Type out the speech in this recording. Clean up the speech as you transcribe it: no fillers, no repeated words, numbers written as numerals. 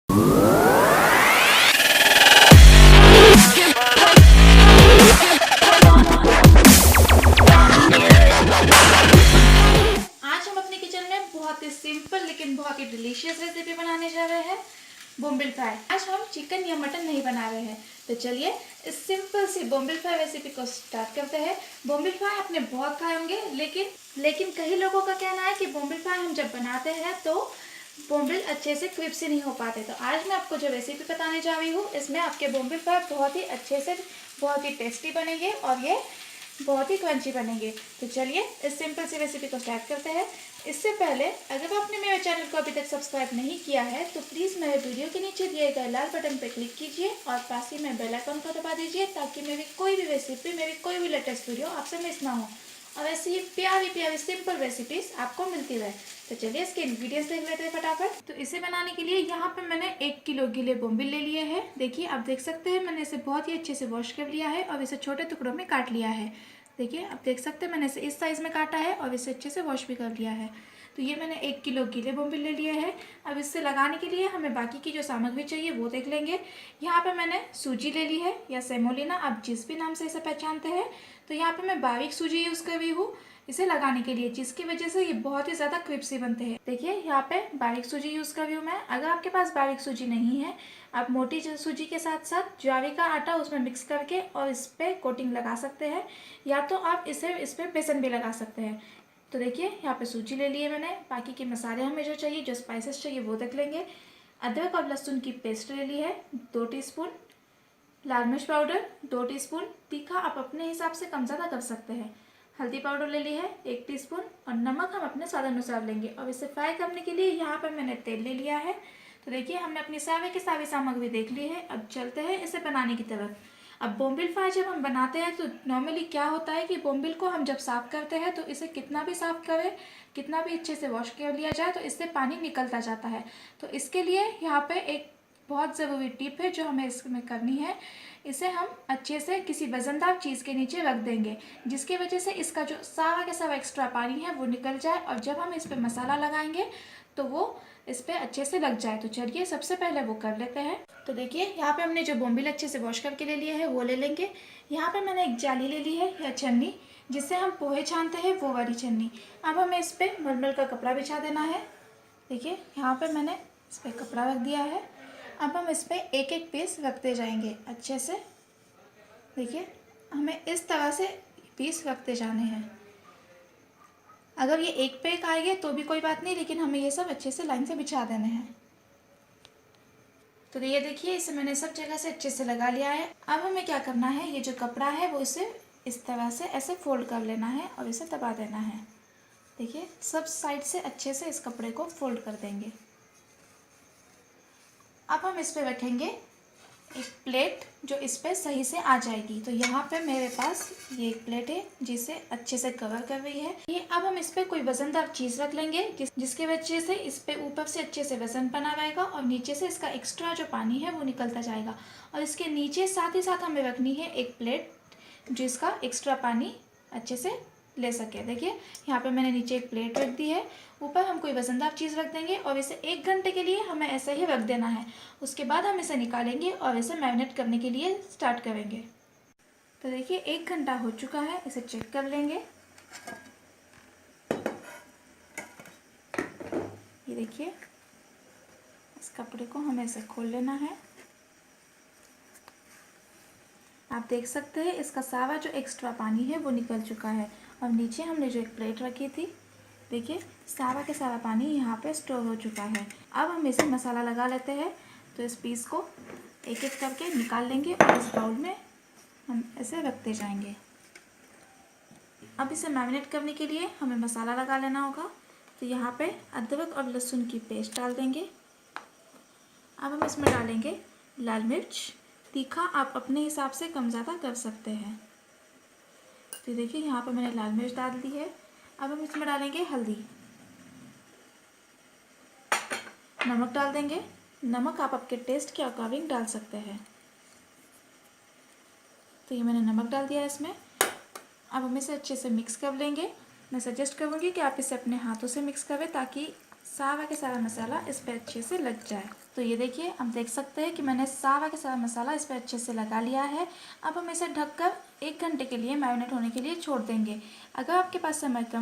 बहुत ही सिंपल लेकिन बहुत ही डिलीशियस रेसिपी बनाने जा रहे हैं, बोम्बिल फ्राई। आज हम चिकन या मटन नहीं बना रहे हैं, तो चलिए इस सिंपल सी बोम्बिल फ्राई रेसिपी को स्टार्ट करते हैं। बोम्बिल फ्राई आपने बहुत खाए होंगे, लेकिन कई लोगों का कहना है कि बोम्बिल फ्राई हम जब बनाते हैं तो बोम्बिल अच्छे से क्रिस्पी नहीं हो पाते। तो आज मैं आपको जो रेसिपी बताने जा रही हूँ, इसमें आपके बोम्बिल फ्राई बहुत ही अच्छे से, बहुत ही टेस्टी बनेंगे और ये बहुत ही क्रंची बनेंगे। तो चलिए इस सिंपल सी रेसिपी को स्टार्ट करते हैं। इससे पहले अगर आपने मेरे चैनल को अभी तक सब्सक्राइब नहीं किया है तो प्लीज़ मेरे वीडियो के नीचे दिए गए लाल बटन पर क्लिक कीजिए और पास ही में बेल आइकन को दबा दीजिए, ताकि मेरी कोई भी रेसिपी, मेरी कोई भी लेटेस्ट वीडियो आपसे मिस ना हो और ऐसी ही प्यारी प्यारी सिंपल रेसिपीज आपको मिलती रहे। तो चलिए इसके इंग्रेडिएंट्स देख लेते हैं फटाफट। तो इसे बनाने के लिए यहाँ पे मैंने 1 किलो गीले बोम्बिल ले लिए हैं। देखिए आप देख सकते हैं मैंने इसे बहुत ही अच्छे से वॉश कर लिया है और इसे छोटे टुकड़ों में काट लिया है। देखिए आप देख सकते हैं मैंने इसे इस साइज़ में काटा है और इसे अच्छे से वॉश भी कर लिया है। तो ये मैंने 1 किलो गीले बोम्बिल ले लिए हैं। अब इससे लगाने के लिए हमें बाकी की जो सामग्री चाहिए वो देख लेंगे। यहाँ पे मैंने सूजी ले ली है या सेमोलिना, आप जिस भी नाम से इसे पहचानते हैं। तो यहाँ पे मैं बारीक सूजी यूज़ कर रही हूँ इसे लगाने के लिए, जिसकी वजह से ये बहुत ही ज़्यादा क्रिस्पी बनते हैं। देखिए यहाँ पे बारीक सूजी यूज़ कर रही हूँ मैं। अगर आपके पास बारीक सूजी नहीं है, आप मोटी सूजी के साथ साथ ज्वारे का आटा उसमें मिक्स करके और इस पर कोटिंग लगा सकते हैं, या तो आप इस पर बेसन भी लगा सकते हैं। तो देखिए यहाँ पे सूजी ले लिए मैंने। बाकी के मसाले हमें जो चाहिए, जो स्पाइसेस चाहिए वो देख लेंगे। अदरक और लहसुन की पेस्ट ले ली है 2 टीस्पून, लाल मिर्च पाउडर 2 टीस्पून, तीखा आप अपने हिसाब से कम ज़्यादा कर सकते हैं। हल्दी पाउडर ले ली है 1 टीस्पून और नमक हम अपने स्वाद अनुसार लेंगे। और इसे फ्राई करने के लिए यहाँ पर मैंने तेल ले लिया है। तो देखिए हमने अपनी सारी सामग्री देख ली है। अब चलते हैं इसे बनाने की तरफ। अब बोम्बिल फ्राई जब हम बनाते हैं तो नॉर्मली क्या होता है कि बोम्बिल को हम जब साफ़ करते हैं तो इसे कितना भी साफ़ करें, कितना भी अच्छे से वॉश कर लिया जाए, तो इससे पानी निकलता जाता है। तो इसके लिए यहाँ पे एक बहुत ज़रूरी टिप है जो हमें इसमें करनी है। इसे हम अच्छे से किसी वजनदार चीज़ के नीचे रख देंगे, जिसकी वजह से इसका जो सारा का सारा एक्स्ट्रा पानी है वो निकल जाए और जब हम इस पर मसाला लगाएंगे तो वो इस पर अच्छे से लग जाए। तो चलिए सबसे पहले वो कर लेते हैं। तो देखिए यहाँ पे हमने जो बोम्बिल अच्छे से वॉश करके ले लिए है वो ले लेंगे। यहाँ पे मैंने एक जाली ले ली है या छन्नी, जिससे हम पोहे छानते हैं वो वाली छन्नी। अब हमें इस पर मलमल का कपड़ा बिछा देना है। देखिए यहाँ पे मैंने इस पर कपड़ा रख दिया है। अब हम इस पर एक एक पीस रखते जाएंगे अच्छे से। देखिए हमें इस तरह से पीस रखते जाने हैं। अगर ये एक पे एक आएंगे तो भी कोई बात नहीं, लेकिन हमें ये सब अच्छे से लाइन से बिछा देने हैं। तो ये देखिए इसे मैंने सब जगह से अच्छे से लगा लिया है। अब हमें क्या करना है, ये जो कपड़ा है वो इसे इस तरह से ऐसे फोल्ड कर लेना है और इसे दबा देना है। देखिए सब साइड से अच्छे से इस कपड़े को फोल्ड कर देंगे। अब हम इस पर रखेंगे एक प्लेट जो इस पर सही से आ जाएगी। तो यहाँ पे मेरे पास ये एक प्लेट है जिसे अच्छे से कवर कर रही है ये। अब हम इस पर कोई वजनदार चीज़ रख लेंगे जिसके वजह से इस पे ऊपर से अच्छे से वजन बना रहेगा और नीचे से इसका एक्स्ट्रा जो पानी है वो निकलता जाएगा। और इसके नीचे साथ ही साथ हमें रखनी है एक प्लेट जिसका एक्स्ट्रा पानी अच्छे से ले सके। देखिए यहाँ पे मैंने नीचे एक प्लेट रख दी है, ऊपर हम कोई वजनदार चीज़ रख देंगे और इसे 1 घंटे के लिए हमें ऐसे ही रख देना है। उसके बाद हम इसे निकालेंगे और इसे मैरिनेट करने के लिए स्टार्ट करेंगे। तो देखिए 1 घंटा हो चुका है, इसे चेक कर लेंगे। ये देखिए इस कपड़े को हमें ऐसे खोल लेना है। आप देख सकते हैं इसका सारा जो एक्स्ट्रा पानी है वो निकल चुका है और नीचे हमने जो एक प्लेट रखी थी, देखिए सारा के सारा पानी यहाँ पे स्टोर हो चुका है। अब हम इसे मसाला लगा लेते हैं। तो इस पीस को एक एक करके निकाल लेंगे और इस बाउल में हम ऐसे रखते जाएंगे। अब इसे मैरिनेट करने के लिए हमें मसाला लगा लेना होगा। तो यहाँ पे अदरक और लहसुन की पेस्ट डाल देंगे। अब हम इसमें डालेंगे लाल मिर्च, तीखा आप अपने हिसाब से कम ज़्यादा कर सकते हैं। तो देखिए यहाँ पर मैंने लाल मिर्च डाल दी है। अब हम इसमें डालेंगे हल्दी, नमक डाल देंगे। नमक आप आपके टेस्ट के अकॉर्डिंग डाल सकते हैं। तो ये मैंने नमक डाल दिया है इसमें। अब हम इसे अच्छे से मिक्स कर लेंगे। मैं सजेस्ट करूँगी कि आप इसे अपने हाथों से मिक्स करें ताकि सारा के सारा मसाला इस पर अच्छे से लग जाए। तो ये देखिए, हम देख सकते हैं कि मैंने सारा के सारा मसाला इस पर अच्छे से लगा लिया है। अब हम इसे ढककर 1 घंटे के लिए मैरिनेट होने के लिए छोड़ देंगे। अगर आपके पास समय कम